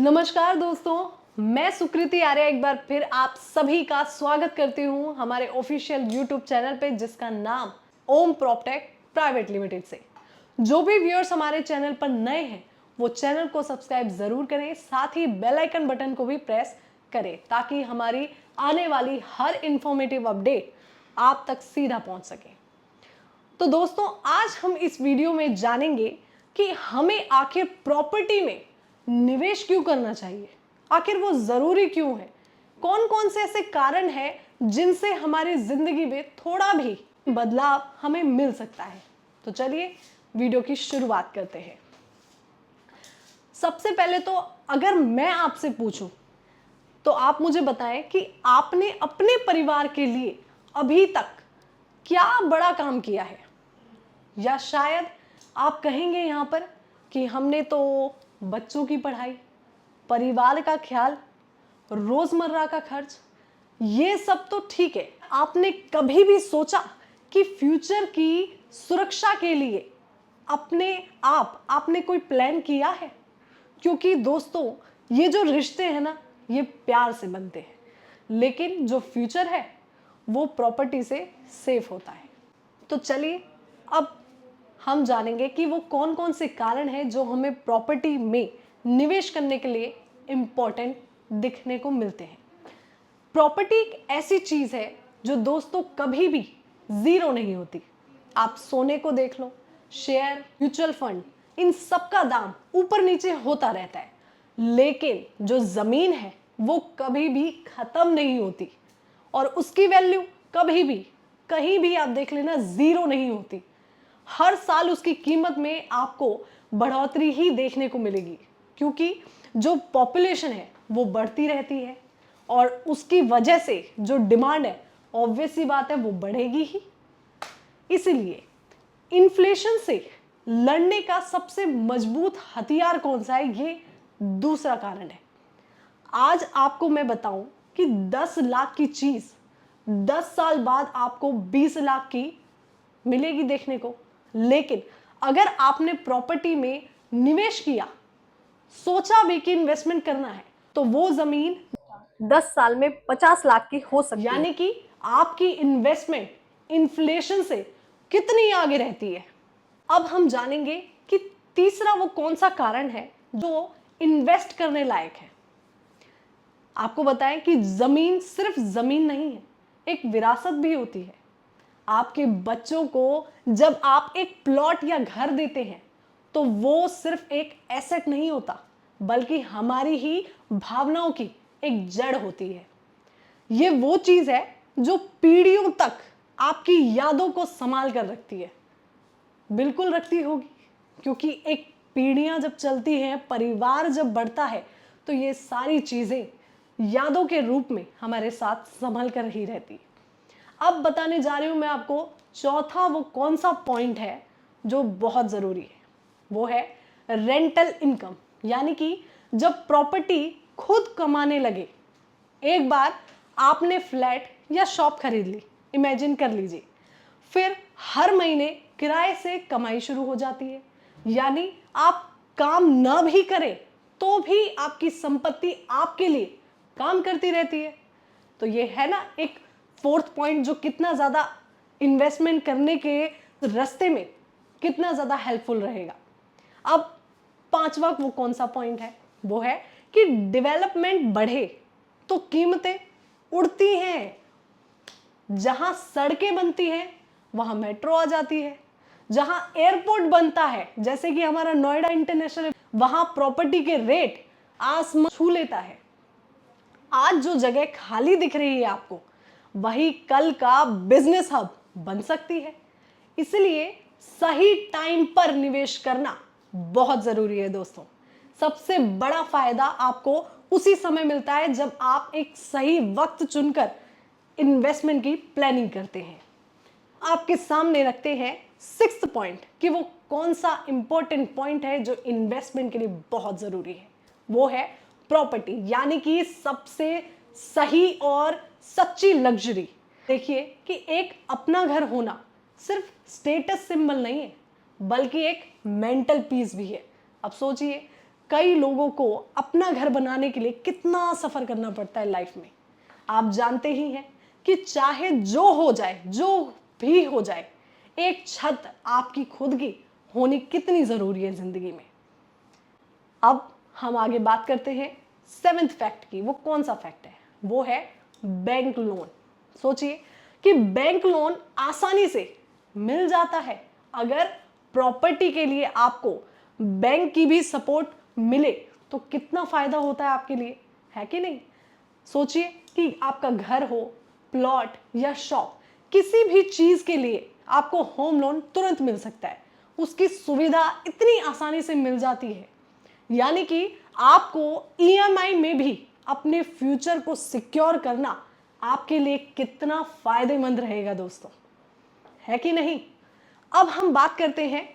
नमस्कार दोस्तों, मैं सुकृति आर्या एक बार फिर आप सभी का स्वागत करती हूं हमारे ऑफिशियल यूट्यूब चैनल पे जिसका नाम ओम प्रॉपटेक प्राइवेट लिमिटेड से। जो भी व्यूअर्स हमारे चैनल पर नए हैं वो चैनल को सब्सक्राइब जरूर करें, साथ ही बेल आइकन बटन को भी प्रेस करें ताकि हमारी आने वाली हर इंफॉर्मेटिव अपडेट आप तक सीधा पहुंच सके। तो दोस्तों, आज हम इस वीडियो में जानेंगे कि हमें आखिर प्रॉपर्टी में निवेश क्यों करना चाहिए, आखिर वो जरूरी क्यों है, कौन कौन से ऐसे कारण हैं जिनसे हमारी जिंदगी में थोड़ा भी बदलाव हमें मिल सकता है। तो चलिए वीडियो की शुरुआत करते हैं। सबसे पहले तो अगर मैं आपसे पूछूं तो आप मुझे बताएं कि आपने अपने परिवार के लिए अभी तक क्या बड़ा काम किया है। या शायद आप कहेंगे यहाँ पर कि हमने तो बच्चों की पढ़ाई, परिवार का ख्याल, रोजमर्रा का खर्च, ये सब तो ठीक है। आपने कभी भी सोचा कि फ्यूचर की सुरक्षा के लिए अपने आपने कोई प्लान किया है? क्योंकि दोस्तों, ये जो रिश्ते हैं ना, ये प्यार से बनते हैं, लेकिन जो फ्यूचर है वो प्रॉपर्टी से सेफ होता है। तो चलिए अब हम जानेंगे कि वो कौन कौन से कारण हैं जो हमें प्रॉपर्टी में निवेश करने के लिए इम्पोर्टेंट दिखने को मिलते हैं। प्रॉपर्टी एक ऐसी चीज है जो दोस्तों कभी भी जीरो नहीं होती। आप सोने को देख लो, शेयर, म्यूचुअल फंड, इन सब का दाम ऊपर नीचे होता रहता है, लेकिन जो जमीन है वो कभी भी खत्म नहीं होती और उसकी वैल्यू कभी भी कहीं भी आप देख लेना जीरो नहीं होती। हर साल उसकी कीमत में आपको बढ़ोतरी ही देखने को मिलेगी, क्योंकि जो पॉपुलेशन है वो बढ़ती रहती है और उसकी वजह से जो डिमांड है ऑब्वियस सी बात है वो बढ़ेगी ही। इसलिए इन्फ्लेशन से लड़ने का सबसे मजबूत हथियार कौन सा है, ये दूसरा कारण है। आज आपको मैं बताऊं कि 10 लाख की चीज 10 साल बाद आपको 20 लाख की मिलेगी देखने को। लेकिन अगर आपने प्रॉपर्टी में निवेश किया, सोचा भी कि इन्वेस्टमेंट करना है, तो वो जमीन 10 साल में 50 लाख की हो सकती है। यानी कि आपकी इन्वेस्टमेंट इन्फ्लेशन से कितनी आगे रहती है। अब हम जानेंगे कि तीसरा वो कौन सा कारण है जो इन्वेस्ट करने लायक है। आपको बताएं कि जमीन सिर्फ जमीन नहीं है, एक विरासत भी होती है। आपके बच्चों को जब आप एक प्लॉट या घर देते हैं तो वो सिर्फ एक एसेट नहीं होता, बल्कि हमारी ही भावनाओं की एक जड़ होती है। ये वो चीज है जो पीढ़ियों तक आपकी यादों को संभाल कर रखती है। बिल्कुल रखती होगी, क्योंकि एक पीढ़ियां जब चलती हैं, परिवार जब बढ़ता है, तो ये सारी चीजें यादों के रूप में हमारे साथ संभल कर ही रहती है। अब बताने जा रही हूं मैं आपको चौथा वो कौन सा पॉइंट है जो बहुत जरूरी है। वो है रेंटल इनकम। यानी कि जब प्रॉपर्टी खुद कमाने लगे, एक बार आपने फ्लैट या शॉप खरीद ली, इमेजिन कर लीजिए, फिर हर महीने किराए से कमाई शुरू हो जाती है। यानी आप काम ना भी करें तो भी आपकी संपत्ति आपके लिए काम करती रहती है। तो ये है ना एक फोर्थ पॉइंट जो कितना ज्यादा इन्वेस्टमेंट करने के रास्ते में कितना ज्यादा हेल्पफुल रहेगा। अब पांचवा वो कौन सा पॉइंट है, वो है कि डेवलपमेंट बढ़े तो कीमतें उड़ती हैं। जहां सड़कें बनती हैं वहां मेट्रो आ जाती है, जहां एयरपोर्ट बनता है जैसे कि हमारा नोएडा इंटरनेशनल, वहां प्रॉपर्टी के रेट आसमान छू लेता है। आज जो जगह खाली दिख रही है आपको, वही कल का बिजनेस हब बन सकती है। इसलिए सही टाइम पर निवेश करना बहुत जरूरी है दोस्तों। सबसे बड़ा फायदा आपको उसी समय मिलता है जब आप एक सही वक्त चुनकर इन्वेस्टमेंट की प्लानिंग करते हैं। आपके सामने रखते हैं सिक्स्थ पॉइंट कि वो कौन सा इंपॉर्टेंट पॉइंट है जो इन्वेस्टमेंट के लिए बहुत जरूरी है। वो है प्रॉपर्टी, यानी कि सबसे सही और सच्ची लग्जरी। देखिए कि एक अपना घर होना सिर्फ स्टेटस सिंबल नहीं है, बल्कि एक मेंटल पीस भी है। अब सोचिए, कई लोगों को अपना घर बनाने के लिए कितना सफ़र करना पड़ता है लाइफ में। आप जानते ही हैं कि चाहे जो हो जाए, जो भी हो जाए, एक छत आपकी खुद की होनी कितनी ज़रूरी है ज़िंदगी में। अब हम आगे बात करते हैं 7th फैक्ट की। वो कौन सा फैक्ट है? वो है बैंक लोन। सोचिए कि बैंक लोन आसानी से मिल जाता है। अगर प्रॉपर्टी के लिए आपको बैंक की भी सपोर्ट मिले तो कितना फायदा होता है आपके लिए, है कि नहीं? सोचिए कि आपका घर हो, प्लॉट या शॉप, किसी भी चीज के लिए आपको होम लोन तुरंत मिल सकता है। उसकी सुविधा इतनी आसानी से मिल जाती है, यानी कि आपको ईएमआई में भी अपने फ्यूचर को सिक्योर करना आपके लिए कितना फायदेमंद रहेगा दोस्तों, है कि नहीं? अब हम बात करते हैं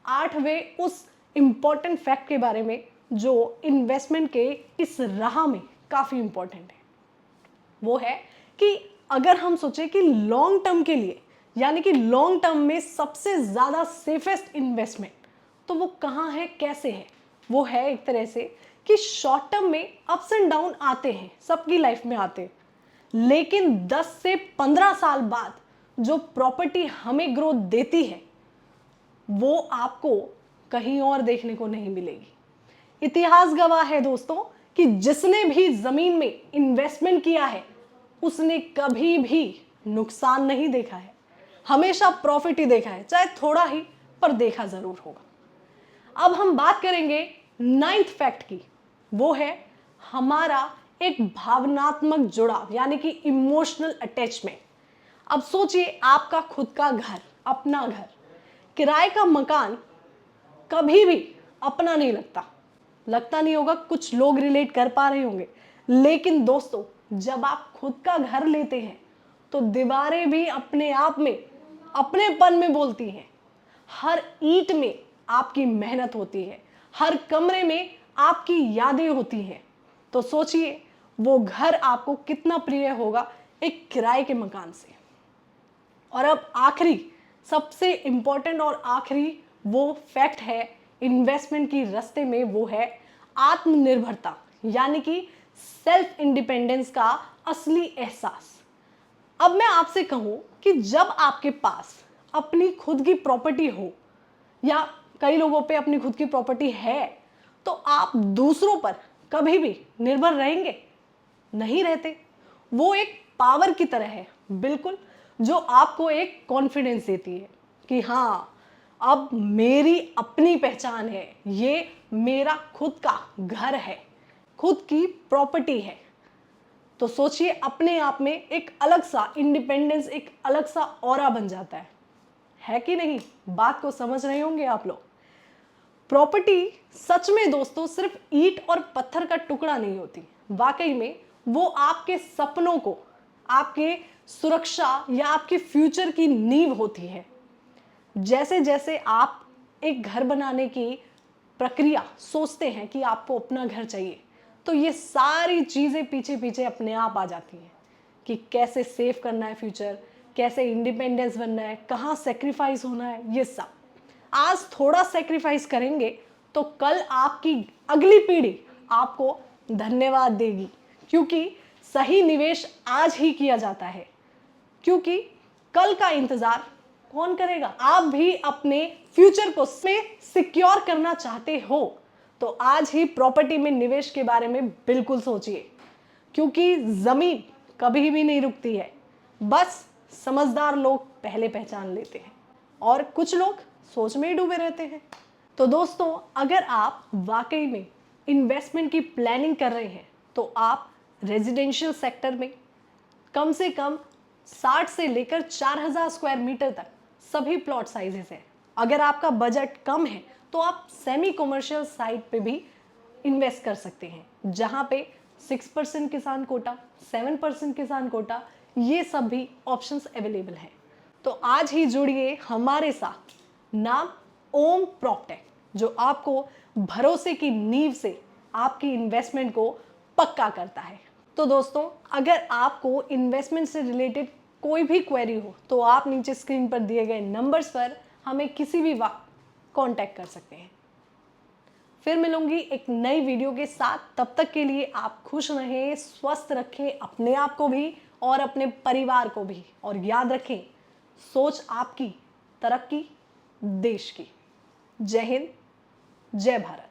8वें उस इंपॉर्टेंट फैक्ट के बारे में जो इन्वेस्टमेंट के इस राह में काफी इंपॉर्टेंट है। वो है कि अगर हम सोचें कि लॉन्ग टर्म के लिए, यानी कि लॉन्ग टर्म में सबसे ज्यादा सेफेस्ट इन्वेस्टमेंट तो वो कहाँ है, कैसे है? वो है एक तरह से कि शॉर्ट टर्म में अप्स एंड डाउन आते हैं, सबकी लाइफ में आते हैं, लेकिन 10 से 15 साल बाद जो प्रॉपर्टी हमें ग्रोथ देती है वो आपको कहीं और देखने को नहीं मिलेगी। इतिहास गवाह है दोस्तों कि जिसने भी जमीन में इन्वेस्टमेंट किया है उसने कभी भी नुकसान नहीं देखा है, हमेशा प्रॉफिट ही देखा है, चाहे थोड़ा ही, पर देखा जरूर होगा। अब हम बात करेंगे 9th फैक्ट की। वो है हमारा एक भावनात्मक जुड़ाव, यानी कि इमोशनल अटैचमेंट। अब सोचिए आपका खुद का घर, अपना घर, किराए का मकान कभी भी अपना नहीं लगता नहीं होगा। कुछ लोग रिलेट कर पा रहे होंगे, लेकिन दोस्तों जब आप खुद का घर लेते हैं तो दीवारें भी अपने आप में अपनेपन में बोलती हैं। हर ईंट में आपकी मेहनत होती है, हर कमरे में आपकी यादें होती हैं। तो सोचिए वो घर आपको कितना प्रिय होगा एक किराए के मकान से। और अब आखिरी, सबसे इंपॉर्टेंट और आखिरी वो फैक्ट है इन्वेस्टमेंट की रास्ते में, वो है आत्मनिर्भरता, यानी कि सेल्फ इंडिपेंडेंस का असली एहसास। अब मैं आपसे कहूं कि जब आपके पास अपनी खुद की प्रॉपर्टी हो, या कई लोगों पे अपनी खुद की प्रॉपर्टी है, तो आप दूसरों पर कभी भी निर्भर रहेंगे? नहीं रहते। वो एक पावर की तरह है, बिल्कुल, जो आपको एक कॉन्फिडेंस देती है कि हाँ अब मेरी अपनी पहचान है, ये मेरा खुद का घर है, खुद की प्रॉपर्टी है। तो सोचिए अपने आप में एक अलग सा इंडिपेंडेंस, एक अलग सा ऑरा बन जाता है कि नहीं? बात को समझ रहे होंगे आप लोग। प्रॉपर्टी सच में दोस्तों सिर्फ ईंट और पत्थर का टुकड़ा नहीं होती, वाकई में वो आपके सपनों को, आपके सुरक्षा या आपके फ्यूचर की नींव होती है। जैसे जैसे आप एक घर बनाने की प्रक्रिया सोचते हैं कि आपको अपना घर चाहिए, तो ये सारी चीज़ें पीछे पीछे अपने आप आ जाती हैं कि कैसे सेव करना है फ्यूचर, कैसे इंडिपेंडेंस बनना है, कहाँ सेक्रीफाइस होना है। ये सब आज थोड़ा सेक्रीफाइस करेंगे तो कल आपकी अगली पीढ़ी आपको धन्यवाद देगी, क्योंकि सही निवेश आज ही किया जाता है, क्योंकि कल का इंतजार कौन करेगा? आप भी अपने फ्यूचर को सिक्योर करना चाहते हो तो आज ही प्रॉपर्टी में निवेश के बारे में बिल्कुल सोचिए, क्योंकि जमीन कभी भी नहीं रुकती है। बस समझदार लोग पहले पहचान लेते हैं और कुछ लोग सोच में ही डूबे रहते हैं। तो दोस्तों अगर आप वाकई में इन्वेस्टमेंट की प्लानिंग कर रहे हैं तो आप रेजिडेंशियल सेक्टर में कम से कम 60 से लेकर 4000 स्क्वायर मीटर तक सभी प्लॉट साइजेस हैं। अगर आपका बजट कम है तो आप सेमी कमर्शियल साइट पे भी इन्वेस्ट कर सकते हैं, जहां पे 6% किसान कोटा, 7% किसान कोटा, ये सब भी ऑप्शंस अवेलेबल हैं। तो आज ही जुड़िए हमारे साथ। नाम ओम प्रॉपटेक, जो आपको भरोसे की नींव से आपकी इन्वेस्टमेंट को पक्का करता है। तो दोस्तों अगर आपको इन्वेस्टमेंट से रिलेटेड कोई भी क्वेरी हो तो आप नीचे स्क्रीन पर दिए गए नंबर्स पर हमें किसी भी वक्त कांटेक्ट कर सकते हैं। फिर मिलूंगी एक नई वीडियो के साथ। तब तक के लिए आप खुश रहें, स्वस्थ रखें अपने आप को भी और अपने परिवार को भी। और याद रखें, सोच आपकी, तरक्की देश की। जय हिंद, जय भारत।